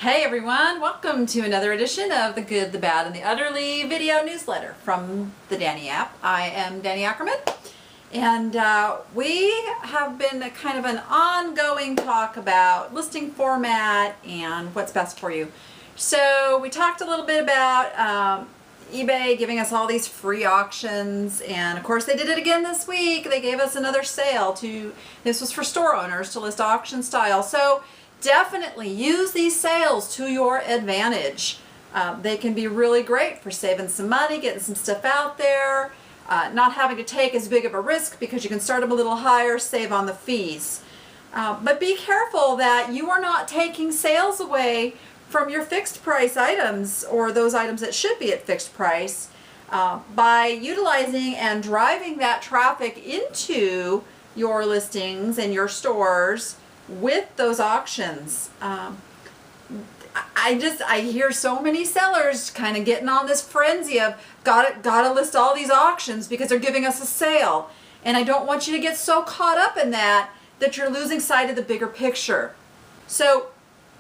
Hey everyone, welcome to another edition of the Good, the Bad, and the Udderly video newsletter from the Danny app. I am Danny Ackerman, and we have been kind of an ongoing talk about listing format and what's best for you. So we talked a little bit about eBay giving us all these free auctions, and of course they did it again this week. They gave us another sale this was for store owners to list auction style. So definitely use these sales to your advantage. They can be really great for saving some money, getting some stuff out there, not having to take as big of a risk because you can start them a little higher, save on the fees. But be careful that you are not taking sales away from your fixed price items, or those items that should be at fixed price, by utilizing and driving that traffic into your listings and your stores with those auctions. I hear so many sellers kind of getting on this frenzy of gotta list all these auctions because they're giving us a sale, and I don't want you to get so caught up in that you're losing sight of the bigger picture. So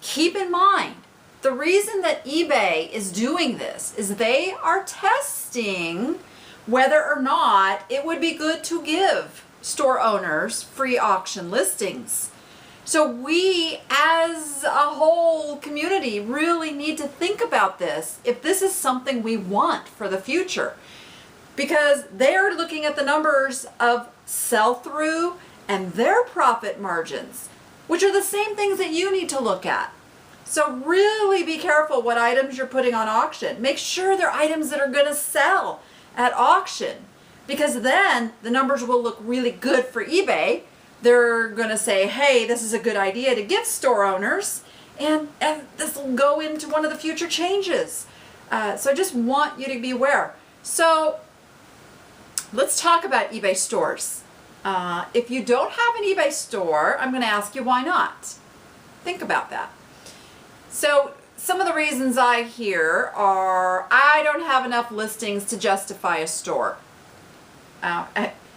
keep in mind, the reason that eBay is doing this is they are testing whether or not it would be good to give store owners free auction listings. So we as a whole community really need to think about this, if this is something we want for the future, because they're looking at the numbers of sell-through and their profit margins, which are the same things that you need to look at. So really be careful what items you're putting on auction. Make sure they're items that are going to sell at auction, because then the numbers will look really good for eBay. They're going to say, hey, this is a good idea to give store owners, and this will go into one of the future changes. So I just want you to be aware. So let's talk about eBay stores. If you don't have an eBay store, I'm going to ask you why not. Think about that. So some of the reasons I hear are, I don't have enough listings to justify a store.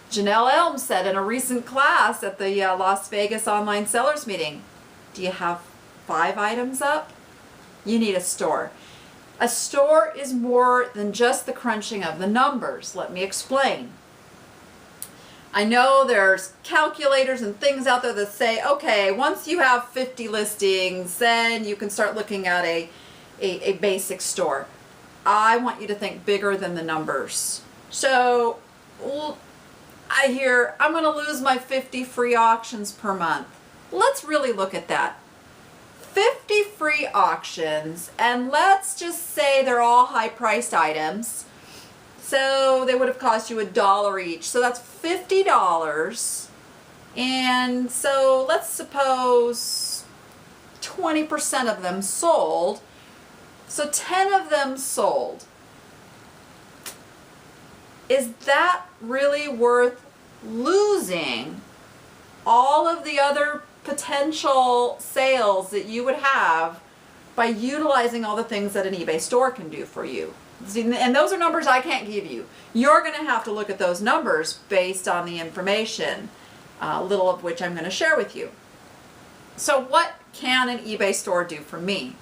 Janelle Elm said in a recent class at the Las Vegas online sellers meeting, do you have 5 items up? You need a store. A store is more than just the crunching of the numbers. Let me explain. I know there's calculators and things out there that say, okay, once you have 50 listings, then you can start looking at a basic store. I want you to think bigger than the numbers. So I hear, I'm going to lose my 50 free auctions per month. Let's really look at that. 50 free auctions, and let's just say they're all high-priced items. So they would have cost you $1 each. So that's $50. And so let's suppose 20% of them sold. So 10 of them sold. Is that really worth losing all of the other potential sales that you would have by utilizing all the things that an eBay store can do for you? And those are numbers I can't give you. You're going to have to look at those numbers based on the information, little of which I'm going to share with you. So what can an eBay store do for me?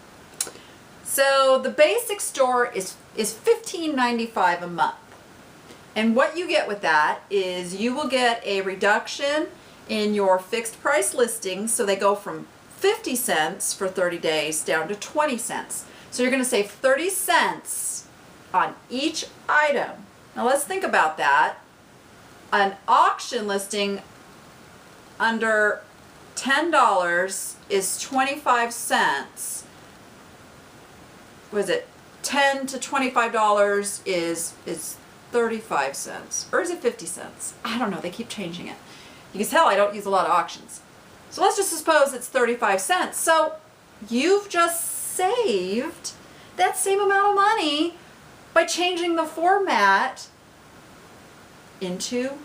So the basic store is $15.95 a month. And what you get with that is you will get a reduction in your fixed price listings. So they go from 50 cents for 30 days down to 20 cents. So you're going to save 30 cents on each item. Now let's think about that. An auction listing under $10 is 25 cents. Was it $10 to $25 is 35 cents, or is it 50 cents? I don't know, they keep changing it. You can tell I don't use a lot of auctions. So let's just suppose it's 35 cents. So you've just saved that same amount of money by changing the format into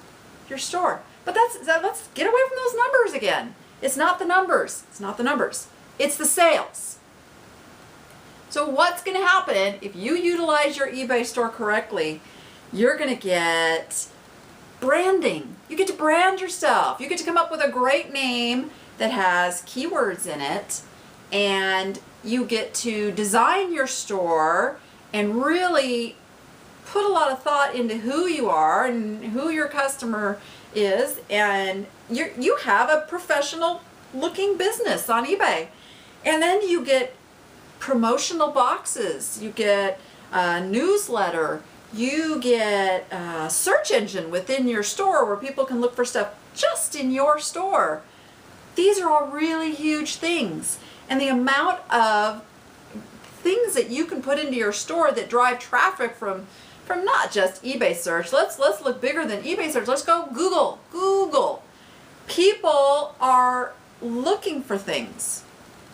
your store. But let's get away from those numbers again. It's not the numbers. It's not the numbers. It's the sales. So what's going to happen if you utilize your eBay store correctly? You're going to get branding. You get to brand yourself. You get to come up with a great name that has keywords in it, and You get to design your store and really put a lot of thought into who you are and who your customer is, and you have a professional looking business on eBay. And then you get promotional boxes, you get a newsletter, you get a search engine within your store where people can look for stuff just in your store. These are all really huge things, and the amount of things that you can put into your store that drive traffic from not just eBay search. Let's look bigger than eBay search. Let's go Google. People are looking for things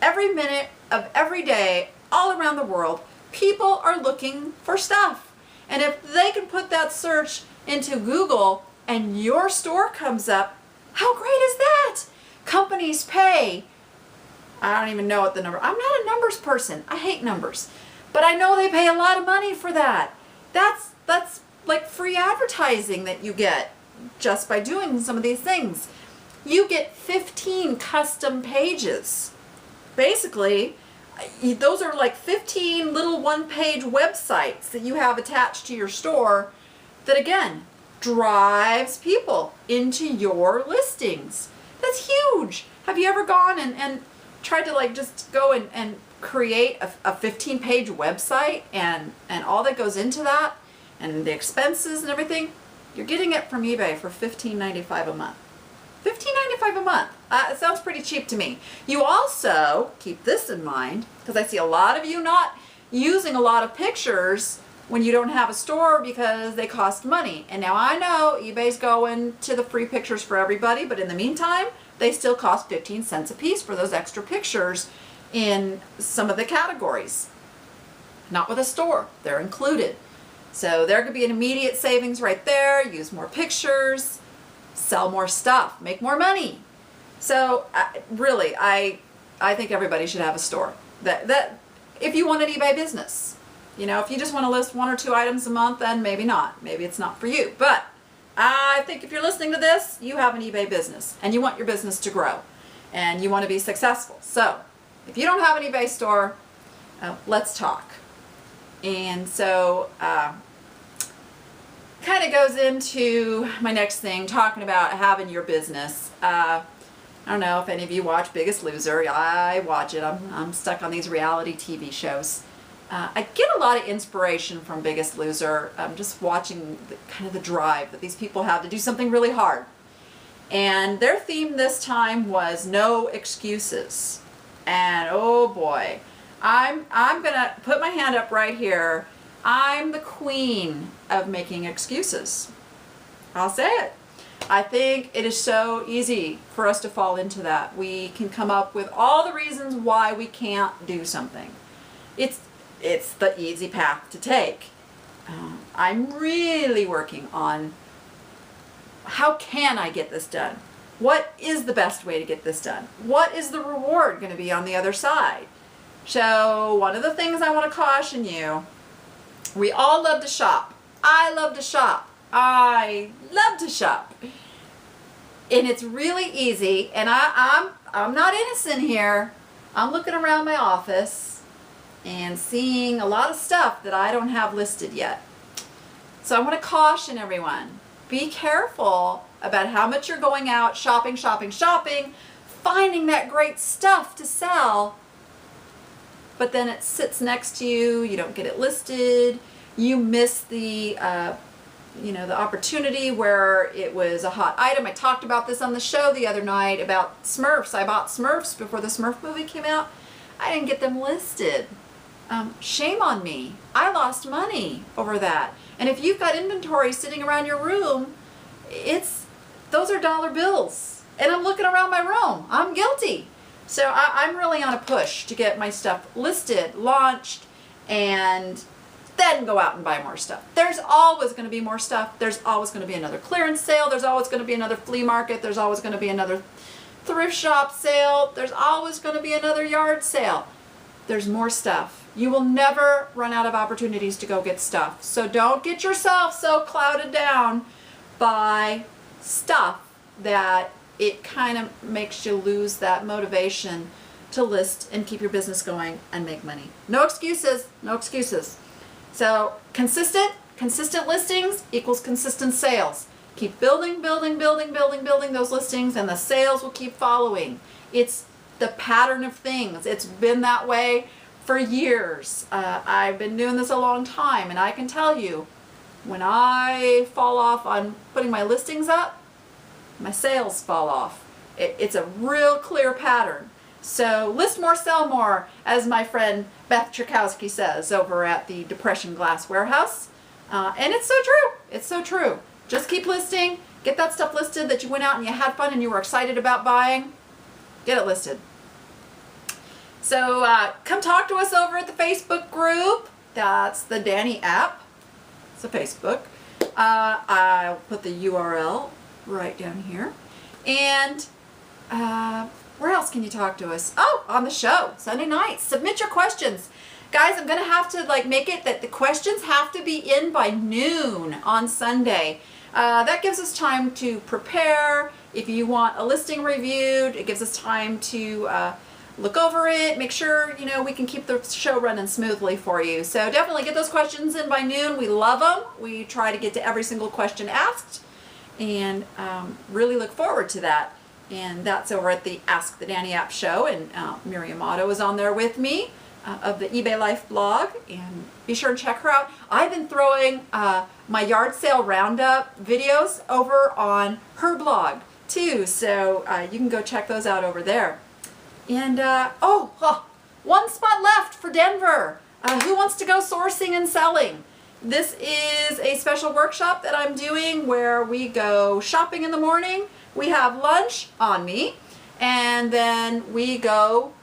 every minute of every day all around the world. People are looking for stuff, and if they can put that search into Google and your store comes up, how great is that? Companies pay, I don't even know what the number, I'm not a numbers person, I hate numbers, but I know they pay a lot of money for that. That's like free advertising that you get just by doing some of these things. You get 15 custom pages. Basically, those are like 15 little one-page websites that you have attached to your store that, again, drives people into your listings. That's huge. Have you ever gone and tried to like just go and create a 15-page website and all that goes into that and the expenses and everything? You're getting it from eBay for $15.95 a month. $15.95 a month. It sounds pretty cheap to me. You also keep this in mind, because I see a lot of you not using a lot of pictures when you don't have a store because they cost money. And now I know eBay's going to the free pictures for everybody, but in the meantime, they still cost 15 cents a piece for those extra pictures in some of the categories. Not with a store, they're included. So there could be an immediate savings right there. Use more pictures, sell more stuff, make more money. So really, I think everybody should have a store. That if you want an eBay business, you know, if you just want to list 1 or 2 items a month, then maybe not. Maybe it's not for you. But I think if you're listening to this, you have an eBay business and you want your business to grow and you want to be successful. So if you don't have an eBay store, let's talk. And so kind of goes into my next thing, talking about having your business. I don't know if any of you watch Biggest Loser. I watch it. I'm stuck on these reality TV shows. I get a lot of inspiration from Biggest Loser. Just watching kind of the drive that these people have to do something really hard. And their theme this time was no excuses. And oh boy, I'm gonna put my hand up right here. I'm the queen of making excuses. I'll say it. I think it is so easy for us to fall into that. We can come up with all the reasons why we can't do something. It's the easy path to take. I'm really working on how can I get this done? What is the best way to get this done? What is the reward going to be on the other side? So one of the things I want to caution you, we all love to shop. I love to shop. I love to shop. And it's really easy, and I'm not innocent here. I'm looking around my office and seeing a lot of stuff that I don't have listed yet. So I want to caution everyone, be careful about how much you're going out shopping, finding that great stuff to sell, but then it sits next to you, you don't get it listed, you miss the the opportunity where it was a hot item. I talked about this on the show the other night about Smurfs. I bought Smurfs before the Smurf movie came out. I didn't get them listed. Shame on me. I lost money over that. And if you've got inventory sitting around your room, those are dollar bills. And I'm looking around my room. I'm guilty. So I'm really on a push to get my stuff listed, launched, and then go out and buy more stuff. There's always going to be more stuff. There's always going to be another clearance sale. There's always going to be another flea market. There's always going to be another thrift shop sale. There's always going to be another yard sale. There's more stuff. You will never run out of opportunities to go get stuff. So don't get yourself so clouded down by stuff that it kind of makes you lose that motivation to list and keep your business going and make money. No excuses, no excuses. So consistent listings equals consistent sales. Keep building those listings, and the sales will keep following. It's the pattern of things. It's been that way for years. I've been doing this a long time, and I can tell you, when I fall off on putting my listings up, my sales fall off. It's a real clear pattern. So list more, sell more, as my friend Beth Churkowski says over at the Depression Glass Warehouse. And it's so true. It's so true. Just keep listing. Get that stuff listed that you went out and you had fun and you were excited about buying. Get it listed. So come talk to us over at the Facebook group. That's the Danny app. It's a Facebook. I'll put the URL right down here. And where else can you talk to us? Oh, on the show, Sunday nights. Submit your questions. Guys, I'm going to have to make it that the questions have to be in by noon on Sunday. That gives us time to prepare. If you want a listing reviewed, it gives us time to look over it, make sure, we can keep the show running smoothly for you. So definitely get those questions in by noon. We love them. We try to get to every single question asked, and really look forward to that. And that's over at the Ask the Danny App show, and Miriam Otto is on there with me of the eBay Life blog, and be sure and check her out. I've been throwing my yard sale roundup videos over on her blog too, so you can go check those out over there. And one spot left for Denver. Who wants to go sourcing and selling? This is a special workshop that I'm doing where we go shopping in the morning. We have lunch on me, and then we go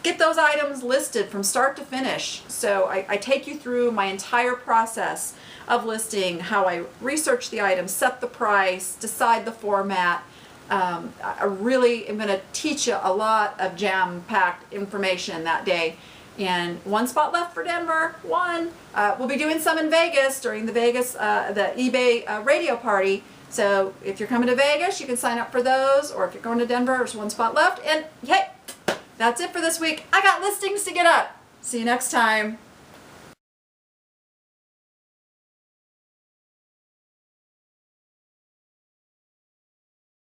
get those items listed from start to finish. So I take you through my entire process of listing, how I research the items, set the price, decide the format. I really am going to teach you a lot of jam-packed information that day. And one spot left for Denver. One. We'll be doing some in Vegas during the eBay radio party. So if you're coming to Vegas, you can sign up for those. Or if you're going to Denver, there's one spot left. And hey, that's it for this week. I got listings to get up. See you next time.